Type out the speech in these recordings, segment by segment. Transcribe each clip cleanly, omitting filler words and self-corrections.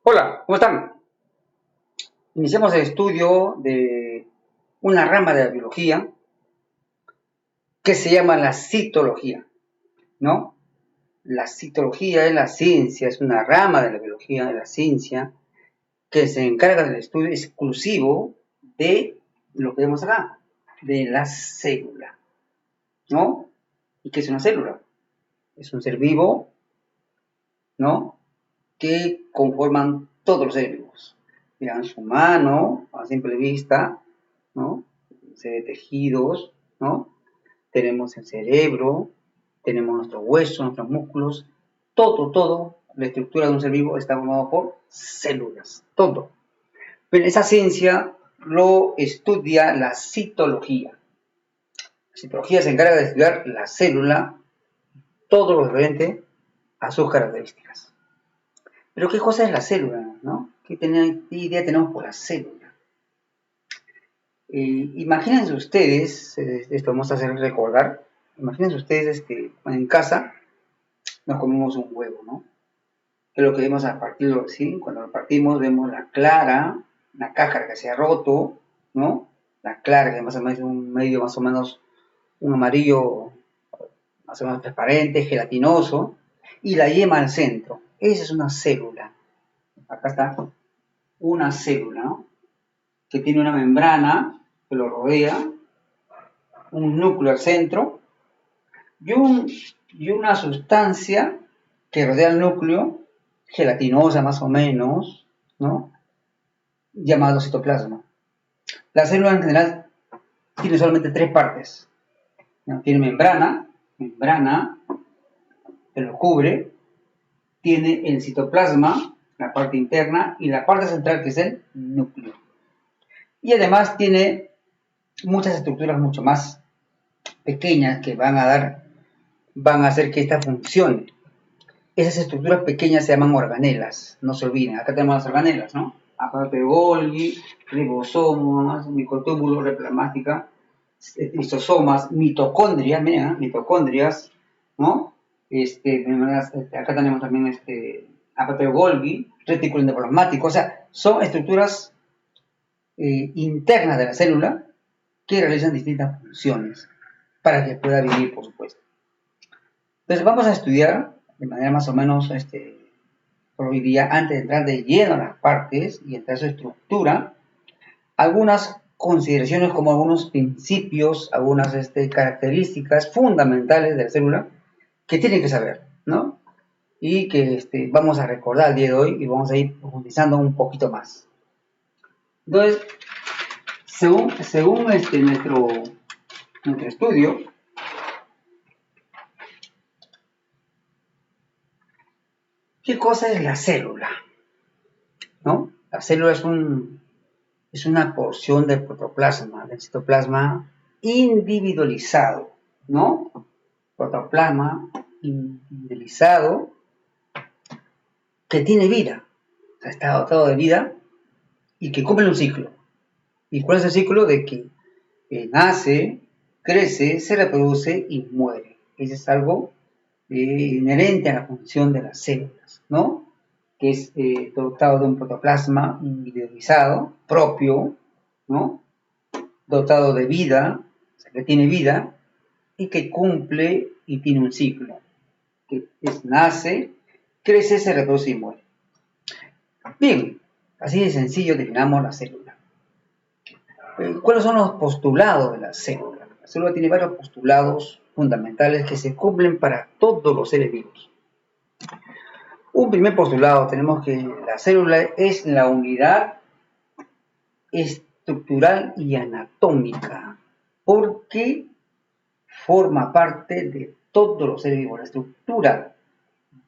Hola, ¿cómo están? Iniciamos el estudio de una rama de la biología que se llama la citología, ¿no? La citología es la ciencia, es una rama de la biología, de la ciencia, que se encarga del estudio exclusivo de lo que vemos acá, de la célula, ¿no? ¿Y qué es una célula? Es un ser vivo, ¿no? Que conforman todos los seres vivos. Miramos su mano, a simple vista, ¿no? Se ve tejidos, ¿no? Tenemos el cerebro, tenemos nuestros huesos, nuestros músculos, todo, la estructura de un ser vivo está formado por células, todo. Pero esa ciencia lo estudia la citología. La citología se encarga de estudiar la célula, todo lo referente a sus características. Pero ¿qué cosa es la célula? ¿No? ¿Qué idea tenemos por la célula? Imagínense ustedes, esto vamos a hacer recordar, imagínense ustedes que en casa nos comemos un huevo, ¿no? Que es lo que vemos al partirlo, ¿sí? Cuando lo partimos vemos la clara, la cáscara que se ha roto, ¿no? La clara que más o menos un medio más o menos un amarillo más o menos transparente, gelatinoso, y la yema al centro. Esa es una célula. Acá está una célula, ¿no? Que tiene una membrana que lo rodea, un núcleo al centro y una sustancia que rodea el núcleo, gelatinosa más o menos, ¿no? Llamado citoplasma. La célula en general tiene solamente tres partes, ¿no? Tiene membrana que lo cubre, tiene el citoplasma, la parte interna, y la parte central que es el núcleo. Y además tiene muchas estructuras mucho más pequeñas que van a hacer que esta funcione. Esas estructuras pequeñas se llaman organelas, no se olviden. Acá tenemos las organelas, ¿no? Aparato de Golgi, ribosomas, microtúbulos, replamástica, lisosomas, mitocondrias, miren, mitocondrias, ¿no? Acá tenemos también aparato de Golgi, retículo endoplasmático, o sea, son estructuras internas de la célula que realizan distintas funciones para que pueda vivir, por supuesto. Entonces vamos a estudiar de manera más o menos por hoy día, antes de entrar de lleno a las partes y entrar a su estructura, algunas consideraciones como algunos principios, algunas características fundamentales de la célula que tienen que saber, ¿no? Y que vamos a recordar el día de hoy y vamos a ir profundizando un poquito más. Entonces, según nuestro estudio, ¿qué cosa es la célula? ¿No? La célula es una porción del protoplasma, del citoplasma individualizado, ¿no? Protoplasma individualizado que tiene vida, o sea, está dotado de vida y que cumple un ciclo. ¿Y cuál es el ciclo? De que nace, crece, se reproduce y muere. Eso es algo inherente a la función de las células, ¿no? Que es dotado de un protoplasma individualizado, propio, ¿no? Dotado de vida, o sea, que tiene vida, y que cumple y tiene un ciclo, que nace, crece, se reproduce y muere. Bien, así de sencillo definamos la célula. ¿Cuáles son los postulados de la célula? La célula tiene varios postulados fundamentales que se cumplen para todos los seres vivos. Un primer postulado, tenemos que la célula es la unidad estructural y anatómica, porque forma parte de todos los seres vivos. La estructura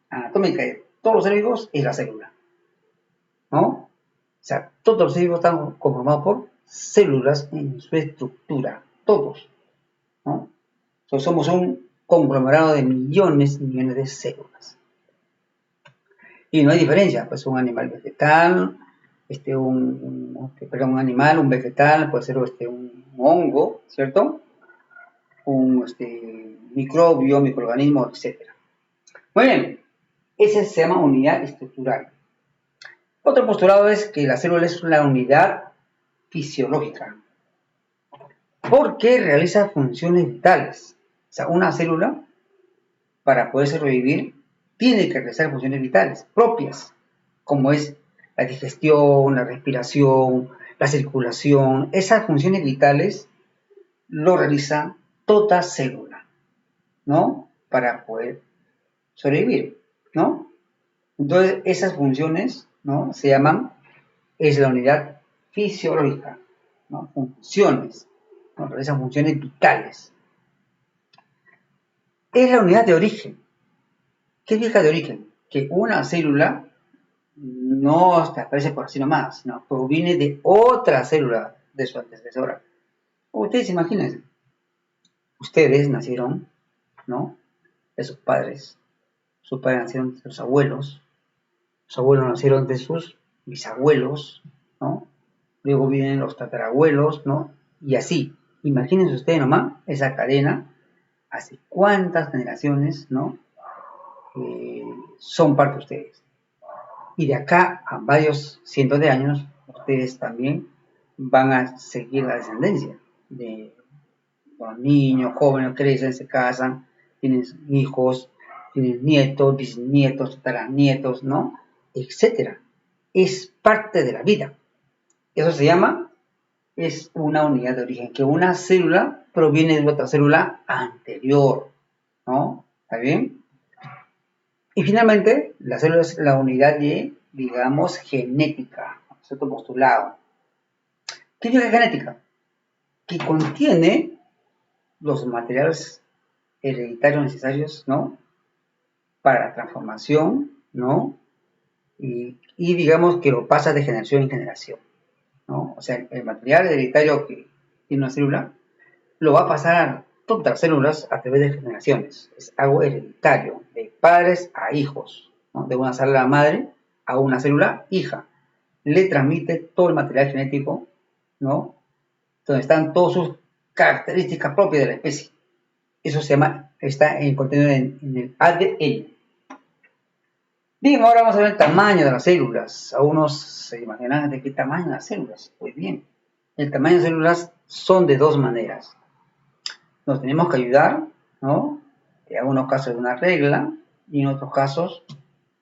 anatómica de todos los seres vivos es la célula, ¿no? O sea, todos los seres vivos están conformados por células en su estructura, todos, ¿no? Entonces somos un conglomerado de millones y millones de células. Y no hay diferencia, pues un animal vegetal, un animal, un vegetal, puede ser un hongo, ¿cierto? Un microbio, microorganismo, etc. Muy bien, esa se llama unidad estructural. Otro postulado es que la célula es una unidad fisiológica, porque realiza funciones vitales. O sea, una célula, para poder sobrevivir, tiene que realizar funciones vitales propias, como es la digestión, la respiración, la circulación. Esas funciones vitales lo realiza toda célula, ¿no? Para poder sobrevivir, ¿no? Entonces, esas funciones, ¿no? Se llaman, es la unidad fisiológica, ¿no? Funciones, ¿no? Realizan funciones vitales. Es la unidad de origen. ¿Qué significa de origen? Que una célula no aparece por así nomás, sino proviene de otra célula de su antecesora. Ustedes imagínense, ustedes nacieron, ¿no? De sus padres nacieron de sus abuelos nacieron de sus bisabuelos, ¿no? Luego vienen los tatarabuelos, ¿no? Y así, imagínense ustedes nomás esa cadena, hace cuántas generaciones, ¿no? Son parte de ustedes. Y de acá a varios cientos de años, ustedes también van a seguir la descendencia de los niños, jóvenes, crecen, se casan, tienen hijos, tienen nietos, bisnietos, tataranietos, ¿no? Etcétera. Es parte de la vida. Eso se llama, es una unidad de origen, que una célula proviene de otra célula anterior, ¿no? ¿Está bien? Y finalmente, la célula es la unidad de, digamos, genética, es otro postulado. ¿Qué es genética? Que contiene los materiales hereditarios necesarios, ¿no? Para la transformación, ¿no? Y digamos que lo pasa de generación en generación, ¿no? O sea, el material hereditario que tiene una célula lo va a pasar a todas las células a través de generaciones. Es algo hereditario, de padres a hijos, ¿no? De una célula madre a una célula hija. Le transmite todo el material genético, ¿no? Donde están todas sus características propias de la especie. Eso se llama, está contenido en el ADN. Bien, ahora vamos a ver el tamaño de las células. Algunos se imaginarán de qué tamaño las células. Pues bien, el tamaño de las células son de dos maneras. Nos tenemos que ayudar, ¿no? En algunos casos de una regla y en otros casos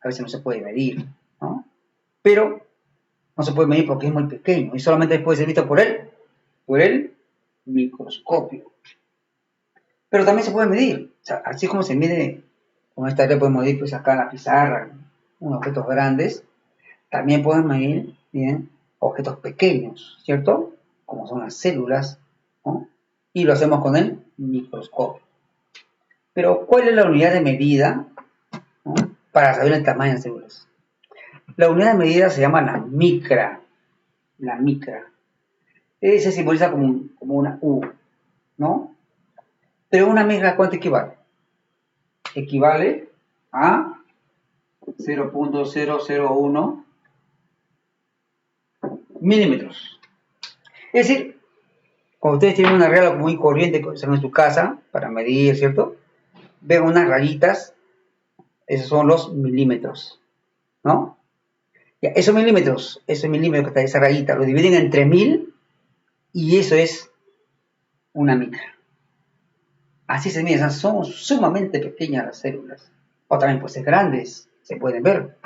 a veces no se puede medir, ¿no? Pero no se puede medir porque es muy pequeño y solamente puede ser visto por el microscopio. Pero también se puede medir, o sea, así como se mide, con esta regla podemos medir pues acá en la pizarra, unos objetos grandes, también podemos medir, bien, objetos pequeños, ¿cierto? Como son las células, ¿no? Y lo hacemos con el microscopio. Pero, ¿cuál es la unidad de medida, ¿no? Para saber el tamaño de las células? La unidad de medida se llama la micra. La micra. Se simboliza como una U, ¿no? Pero una micra, ¿cuánto equivale? Equivale a 0.001 milímetros. Es decir, cuando ustedes tienen una regla muy corriente en su casa para medir, ¿cierto? Ven unas rayitas, esos son los milímetros, ¿no? Ya, esos milímetros que está esa rayita, lo dividen entre 1000 y eso es una micra. Así se mide, son sumamente pequeñas las células. O también pueden ser grandes, se pueden ver.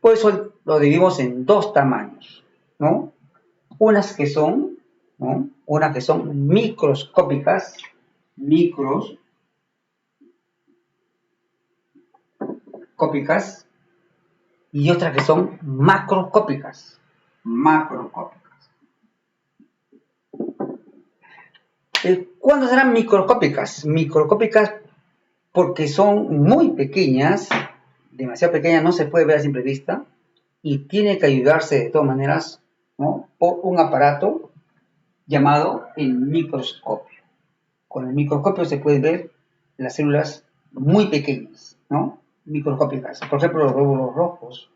Por eso lo dividimos en dos tamaños, ¿no? Unas que son microscópicas, y otras que son macroscópicas. ¿Cuándo serán microscópicas? Microscópicas porque son muy pequeñas, demasiado pequeñas, no se puede ver a simple vista, y tiene que ayudarse de todas maneras, ¿no? Por un aparato llamado el microscopio. Con el microscopio se pueden ver las células muy pequeñas, ¿no? Microscópicas. Por ejemplo, los glóbulos rojos,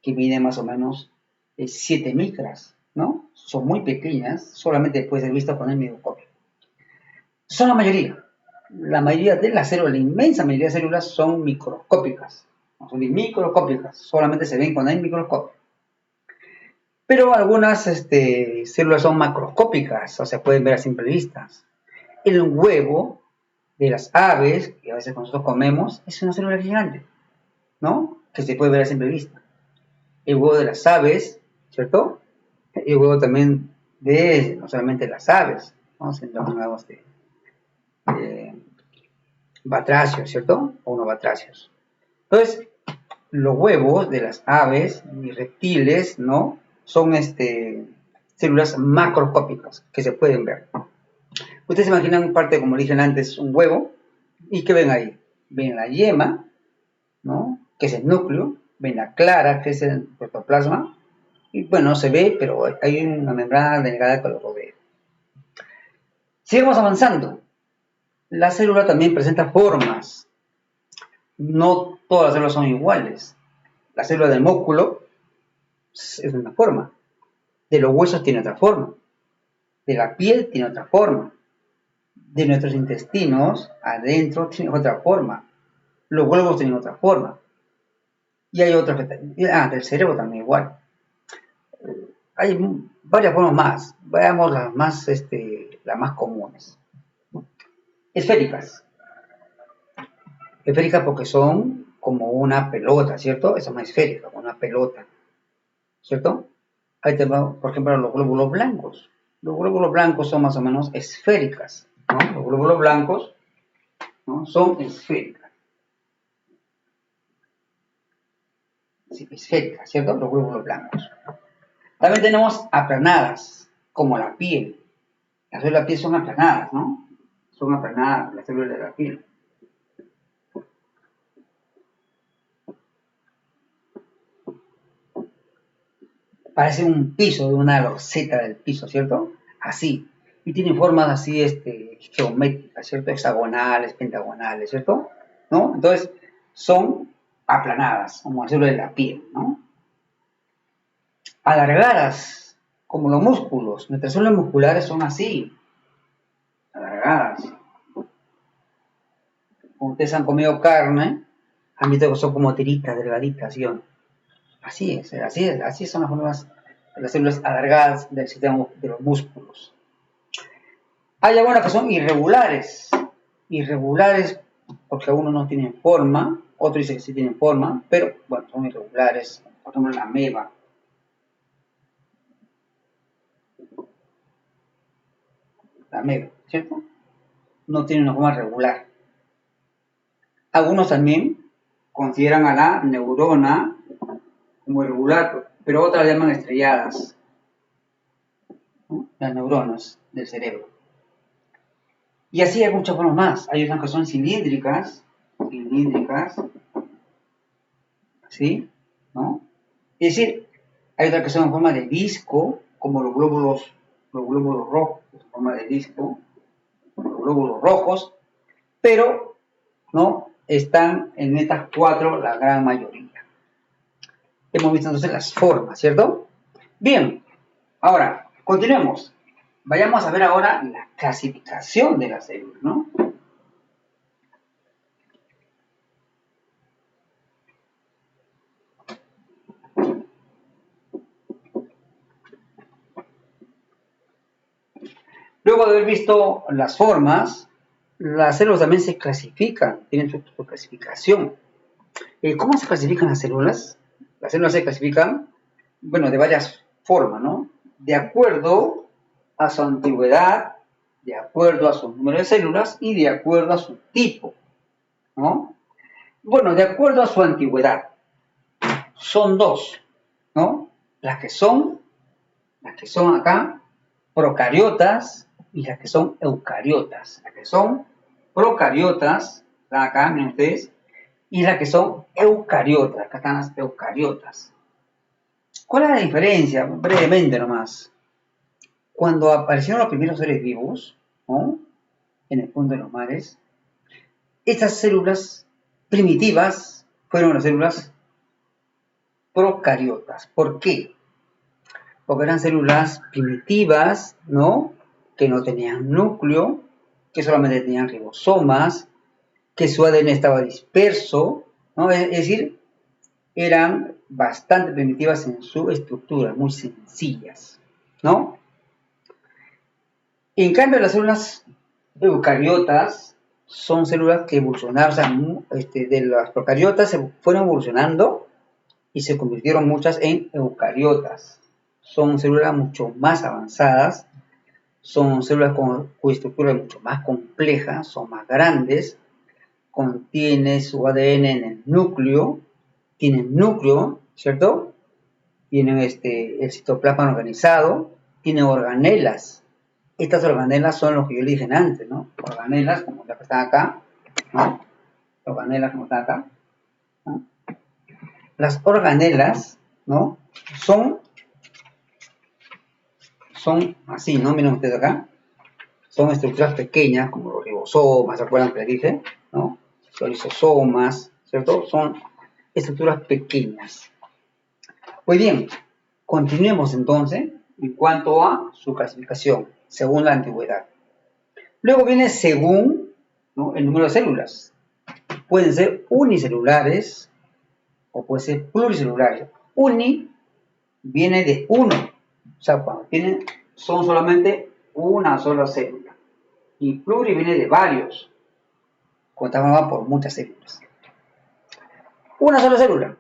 que miden más o menos 7 micras, ¿no? Son muy pequeñas, solamente puede ser vista con el microscopio. Son la mayoría. La mayoría de las células, la inmensa mayoría de células son microscópicas. No son microscópicas, solamente se ven con el microscopio. Pero algunas células son macroscópicas, o sea, pueden ver a simple vista. El huevo de las aves, que a veces nosotros comemos, es una célula gigante, ¿no? Que se puede ver a simple vista. El huevo de las aves, ¿cierto? Y el huevo también de no solamente las aves, ¿no? Sino los huevos de batracios, ¿cierto? O no batracios. Entonces, los huevos de las aves y reptiles, ¿no? Son células macroscópicas que se pueden ver. Ustedes se imaginan parte, como dije antes, un huevo, ¿y qué ven ahí? Ven la yema, ¿no? Que es el núcleo, ven la clara, que es el protoplasma, y bueno, no se ve, pero hay una membrana delgada que lo rodea. Sigamos avanzando. La célula también presenta formas. No todas las células son iguales. La célula del músculo es una forma. De los huesos tiene otra forma. De la piel tiene otra forma. De nuestros intestinos, adentro, tiene otra forma. Los huevos tienen otra forma. Y hay otras que... del cerebro también igual. Hay varias formas más. Veamos las más comunes. Esféricas. Esféricas porque son como una pelota, ¿cierto? Esa es más esférica, como una pelota, ¿cierto? Ahí tenemos, por ejemplo, los glóbulos blancos. Los glóbulos blancos son más o menos esféricas, ¿no? Los glóbulos blancos, ¿no? Son esféricas. Sí, esféricas, ¿cierto? Los glóbulos blancos. También tenemos aplanadas, como la piel. Las células de la piel son aplanadas, ¿no? Son aplanadas las células de la piel. Parece un piso, de una loseta del piso, ¿cierto? Así. Y tienen formas así geométricas, ¿cierto? Hexagonales, pentagonales, ¿cierto? ¿No? Entonces, son aplanadas, como las células de la piel, ¿no? Alargadas, como los músculos. Nuestras células musculares son así, alargadas. Como ustedes han comido carne, han visto que son como tiritas, delgaditas, ¿sí? Así son las formas de las células alargadas del sistema de los músculos. Hay algunas que son irregulares. Irregulares porque algunos no tienen forma, otros dicen que sí tienen forma, pero bueno, son irregulares. Por ejemplo, la ameba. La ameba, ¿cierto? No tiene una forma regular. Algunos también consideran a la neurona como irregular, pero otras la llaman estrelladas, ¿no? Las neuronas del cerebro. Y así hay muchas formas más. Hay unas que son cilíndricas, ¿sí? ¿No? Es decir, hay otras que son en forma de disco, como los glóbulos rojos, en forma de disco, los glóbulos rojos, pero no están en estas cuatro la gran mayoría. Hemos visto entonces las formas, ¿cierto? Bien, ahora, continuemos. Vayamos a ver ahora la clasificación de las células, ¿no? Luego de haber visto las formas, las células también se clasifican, tienen su clasificación. ¿Cómo se clasifican las células? Las células se clasifican, bueno, de varias formas, ¿no? De acuerdo a su antigüedad, de acuerdo a su número de células y de acuerdo a su tipo, ¿no? Bueno, de acuerdo a su antigüedad, son dos, ¿no? Las que son acá, procariotas y las que son eucariotas. Las que son procariotas, están acá, miren ustedes, y las que son eucariotas, acá están las eucariotas. ¿Cuál es la diferencia? Brevemente nomás. Cuando aparecieron los primeros seres vivos, ¿no? En el fondo de los mares, estas células primitivas fueron las células procariotas. ¿Por qué? Porque eran células primitivas, ¿no? Que no tenían núcleo, que solamente tenían ribosomas, que su ADN estaba disperso, ¿no? Es decir, eran bastante primitivas en su estructura, muy sencillas, ¿no? En cambio, las células eucariotas son células que evolucionaron, o sea, de las procariotas se fueron evolucionando y se convirtieron muchas en eucariotas. Son células mucho más avanzadas, son células cuya estructura es mucho más compleja, son más grandes, contiene su ADN en el núcleo, tienen núcleo, ¿cierto? Tienen el citoplasma organizado, tienen organelas. Estas organelas son lo que yo le dije antes, ¿no? Organelas, como las que están acá, ¿no? Organelas como están acá, ¿no? Las organelas, ¿no? Son así, ¿no? Miren ustedes acá. Son estructuras pequeñas, como los ribosomas, ¿se acuerdan que les dije? ¿No? Los lisosomas, ¿cierto? Son estructuras pequeñas. Pues bien, continuemos entonces en cuanto a su clasificación, según la antigüedad. Luego viene según, ¿no?, el número de células. Pueden ser unicelulares o pueden ser pluricelulares. Uni viene de uno, o sea, cuando son solamente una sola célula. Y pluri viene de varios, cuando está formada por muchas células. Una sola célula.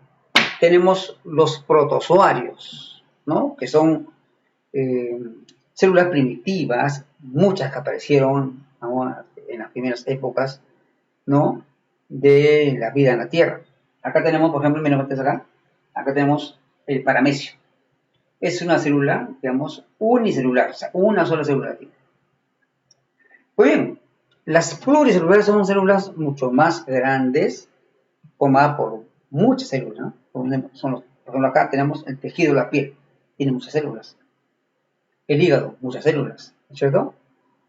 Tenemos los protozoarios, ¿no? Que son células primitivas, muchas que aparecieron, ¿no?, en las primeras épocas, ¿no?, de la vida en la Tierra. Acá tenemos, por ejemplo, miren ustedes acá tenemos el paramecio. Es una célula, digamos, unicelular, o sea, una sola célula tiene. Muy bien, las pluricelulares son células mucho más grandes, formadas por muchas células, ¿no? Por ejemplo, acá tenemos el tejido de la piel, tiene muchas células. El hígado, muchas células, ¿cierto?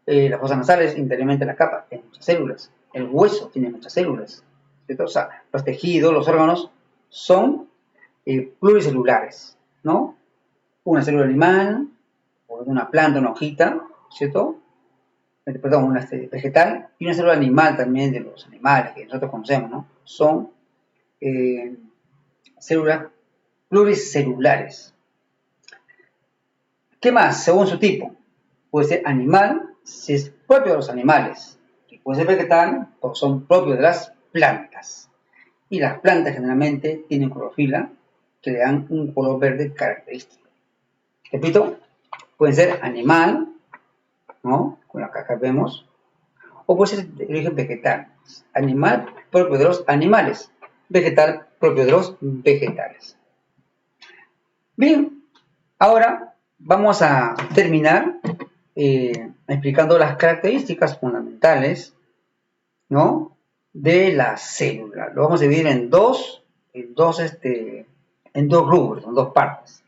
Las fosas nasales, interiormente la capa, tiene muchas células. El hueso tiene muchas células, ¿cierto? O sea, los tejidos, los órganos son pluricelulares, ¿no? Una célula animal, o una planta, una hojita, ¿cierto? Perdón, una vegetal, y una célula animal también de los animales que nosotros conocemos, ¿no? Son células pluricelulares. ¿Qué más? Según su tipo. Puede ser animal, si es propio de los animales. Y puede ser vegetal, porque son propios de las plantas. Y las plantas generalmente tienen clorofila, que le dan un color verde característico. Repito, puede ser animal, ¿no?, con la que acá vemos, o puede ser de origen vegetal. Animal propio de los animales, vegetal propio de los vegetales. Bien, ahora vamos a terminar explicando las características fundamentales, ¿no?, de la célula. Lo vamos a dividir en dos rubros, en dos partes.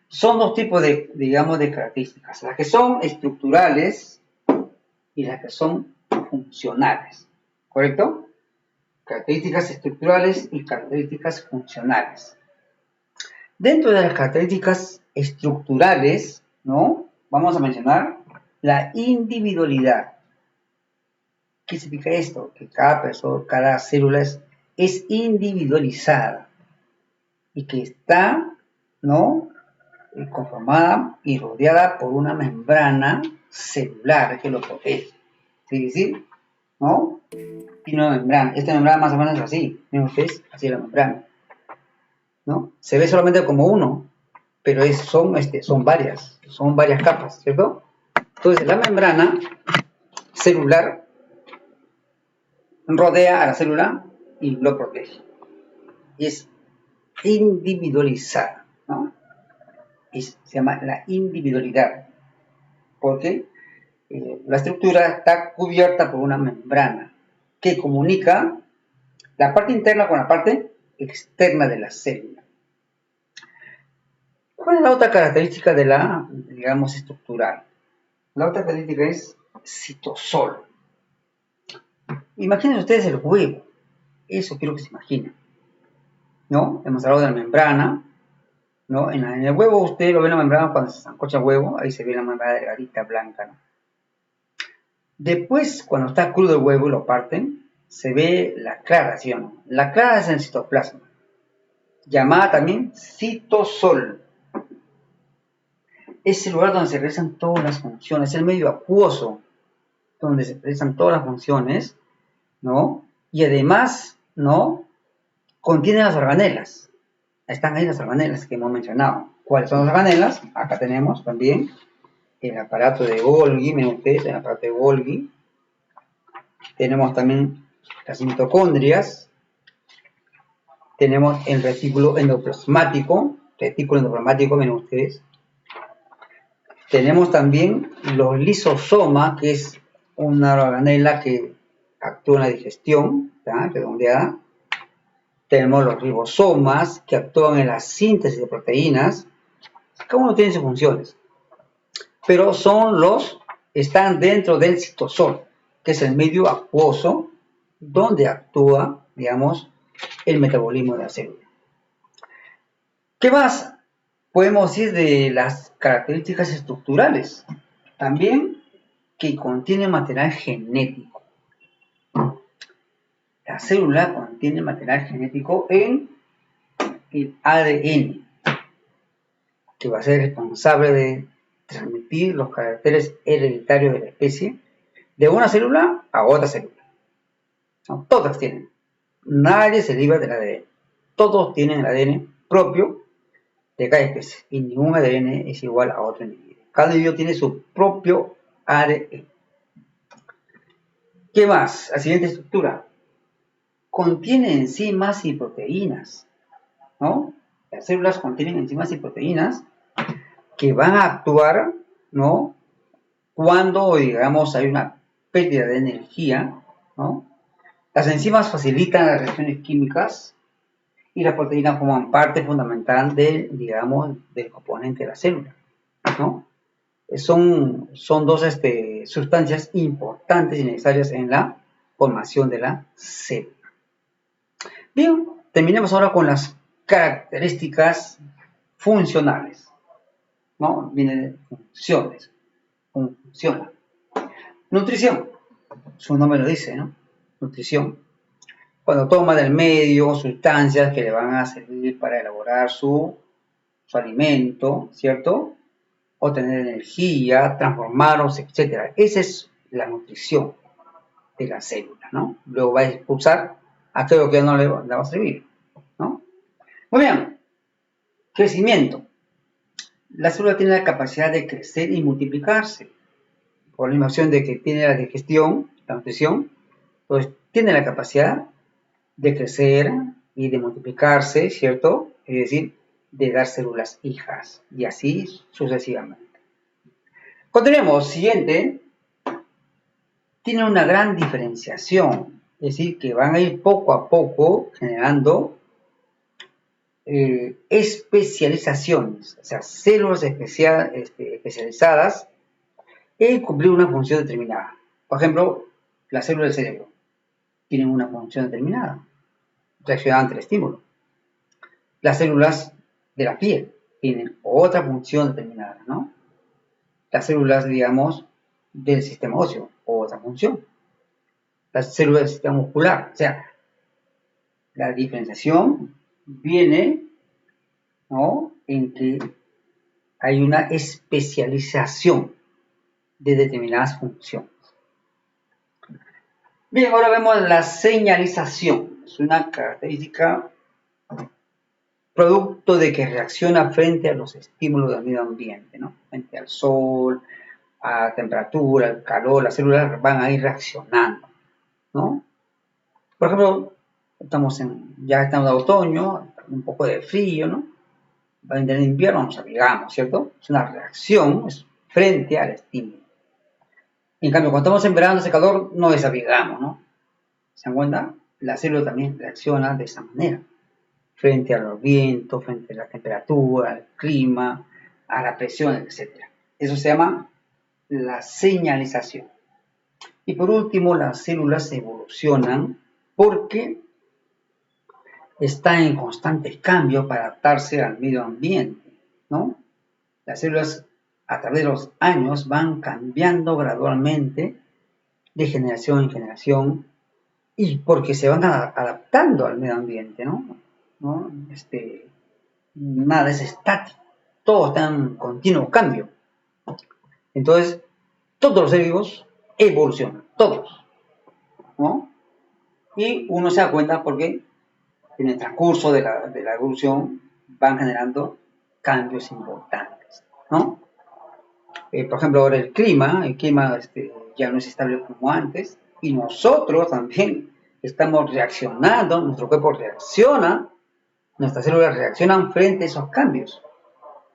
Son dos tipos de, digamos, de características, las que son estructurales y las que son funcionales, ¿correcto? Características estructurales y características funcionales. Dentro de las características estructurales, ¿no?, vamos a mencionar la individualidad. ¿Qué significa esto? Que cada persona, cada célula es individualizada y que está, ¿no?, conformada y rodeada por una membrana celular que lo protege. ¿Sí? ¿Sí? ¿No? Tiene una membrana. Esta membrana más o menos es así. Miren ustedes, así es la membrana, ¿no? Se ve solamente como uno, pero son varias capas, ¿cierto? Entonces, la membrana celular rodea a la célula y lo protege. Y es individualizada, ¿no? Se llama la individualidad, porque la estructura está cubierta por una membrana que comunica la parte interna con la parte externa de la célula. ¿Cuál es la otra característica de la, digamos, estructural? La otra característica es citosol. Imaginen ustedes el huevo. Eso quiero que se imaginen, ¿no? Hemos hablado de la membrana, ¿no? En el huevo usted lo ve en la membrana cuando se sancocha el huevo, ahí se ve la membrana delgadita, blanca, ¿no? Después, cuando está crudo el huevo y lo parten, se ve la clara, ¿sí o no? La clara es el citoplasma. llamada también citosol. Es el lugar donde se realizan todas las funciones, es el medio acuoso donde se realizan todas las funciones, ¿no? Y además, ¿no? Contiene las organelas. Están ahí las organelas que hemos mencionado. ¿Cuáles son las organelas? Acá tenemos también el aparato de Golgi, miren ustedes, el aparato de Golgi. Tenemos también las mitocondrias. Tenemos el retículo endoplasmático, miren ustedes. Tenemos también los lisosomas, que es una organela que actúa en la digestión, ¿tá? Redondeada. Tenemos los ribosomas, que actúan en la síntesis de proteínas. Cada uno tiene sus funciones, pero están dentro del citosol, que es el medio acuoso donde actúa, digamos, el metabolismo de la célula. ¿Qué más podemos decir de las características estructurales? También que contiene material genético. La célula contiene material genético en el ADN, que va a ser responsable de transmitir los caracteres hereditarios de la especie de una célula a otra célula. No, todas tienen. Nadie se libra del ADN. Todos tienen el ADN propio de cada especie y ningún ADN es igual a otro individuo. Cada individuo tiene su propio ADN. ¿Qué más? La siguiente estructura. Contiene enzimas y proteínas, ¿no? Las células contienen enzimas y proteínas que van a actuar, ¿no? Cuando, digamos, hay una pérdida de energía, ¿no? Las enzimas facilitan las reacciones químicas y las proteínas forman parte fundamental del componente de la célula, ¿no? Son dos sustancias importantes y necesarias en la formación de la célula. Bien, terminemos ahora con las características funcionales, ¿no? Viene de funciones, funciona. Nutrición, su nombre lo dice, ¿no? Nutrición. Cuando toma del medio sustancias que le van a servir para elaborar su alimento, ¿cierto? Obtener energía, transformarlos, etc. Esa es la nutrición de la célula, ¿no? Luego va a expulsar aquello que no le va a servir, ¿no? Muy bien, crecimiento. La célula tiene la capacidad de crecer y multiplicarse, por la misma de que tiene la digestión, la nutrición, pues tiene la capacidad de crecer y de multiplicarse, ¿cierto? Es decir, de dar células hijas, y así sucesivamente. Continuemos, siguiente. Tiene una gran diferenciación, es decir, que van a ir poco a poco generando especializaciones, o sea, células especializadas en cumplir una función determinada. Por ejemplo, las células del cerebro tienen una función determinada, reaccionan ante el estímulo. Las células de la piel tienen otra función determinada, ¿no? Las células, digamos, del sistema óseo, otra función. Las células del sistema muscular, o sea, la diferenciación viene, ¿no?, en que hay una especialización de determinadas funciones. Bien, ahora vemos la señalización. Es una característica producto de que reacciona frente a los estímulos del medio ambiente, ¿no? Frente al sol, a la temperatura, al calor, las células van a ir reaccionando, ¿no? Por ejemplo, ya estamos en otoño, un poco de frío, ¿no? Va a entrar en invierno, nos abrigamos, ¿cierto? Es una reacción frente al estímulo. En cambio, cuando estamos en verano, ese calor, no desabrigamos, ¿no? ¿Se dan cuenta? La célula también reacciona de esa manera, frente a los vientos, frente a la temperatura, al clima, a la presión, etc. Eso se llama la señalización. Y por último, las células evolucionan porque están en constantes cambios para adaptarse al medio ambiente, ¿no? Las células a través de los años van cambiando gradualmente de generación en generación y porque se van adaptando al medio ambiente, ¿no? ¿no? Nada es estático, todo está en continuo cambio. Entonces, todos los seres vivos evolucionan, todos, ¿no? Y uno se da cuenta porque en el transcurso de la evolución van generando cambios importantes, ¿no? Por ejemplo, ahora el clima ya no es estable como antes, y nosotros también estamos reaccionando, nuestro cuerpo reacciona, nuestras células reaccionan frente a esos cambios,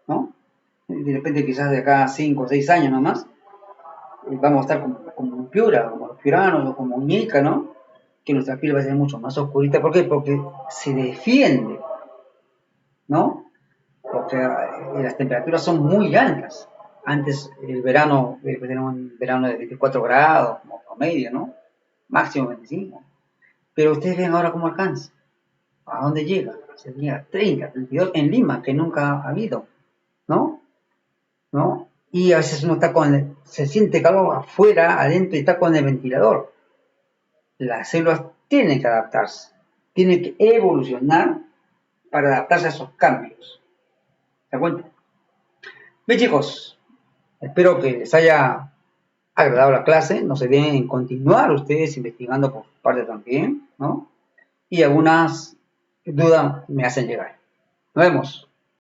¿no? De repente quizás de acá a 5 o 6 años nomás, vamos a estar como un piura, como los piuranos o como un ñica, ¿no? Que nuestra piel va a ser mucho más oscurita. ¿Por qué? Porque se defiende, ¿no? Porque las temperaturas son muy altas. Antes el verano, era un verano de 24 grados, como promedio, ¿no? Máximo 25. Pero ustedes ven ahora cómo alcanza. ¿A dónde llega? Se llega a 30, 32 en Lima, que nunca ha habido, ¿no? ¿No? Y a veces uno está se siente calor afuera, adentro y está con el ventilador. Las células tienen que adaptarse, tienen que evolucionar para adaptarse a esos cambios. ¿Se dan cuenta? Bien, chicos, espero que les haya agradado la clase. No se deben continuar ustedes investigando por su parte también, ¿no? Y algunas dudas me hacen llegar. Nos vemos.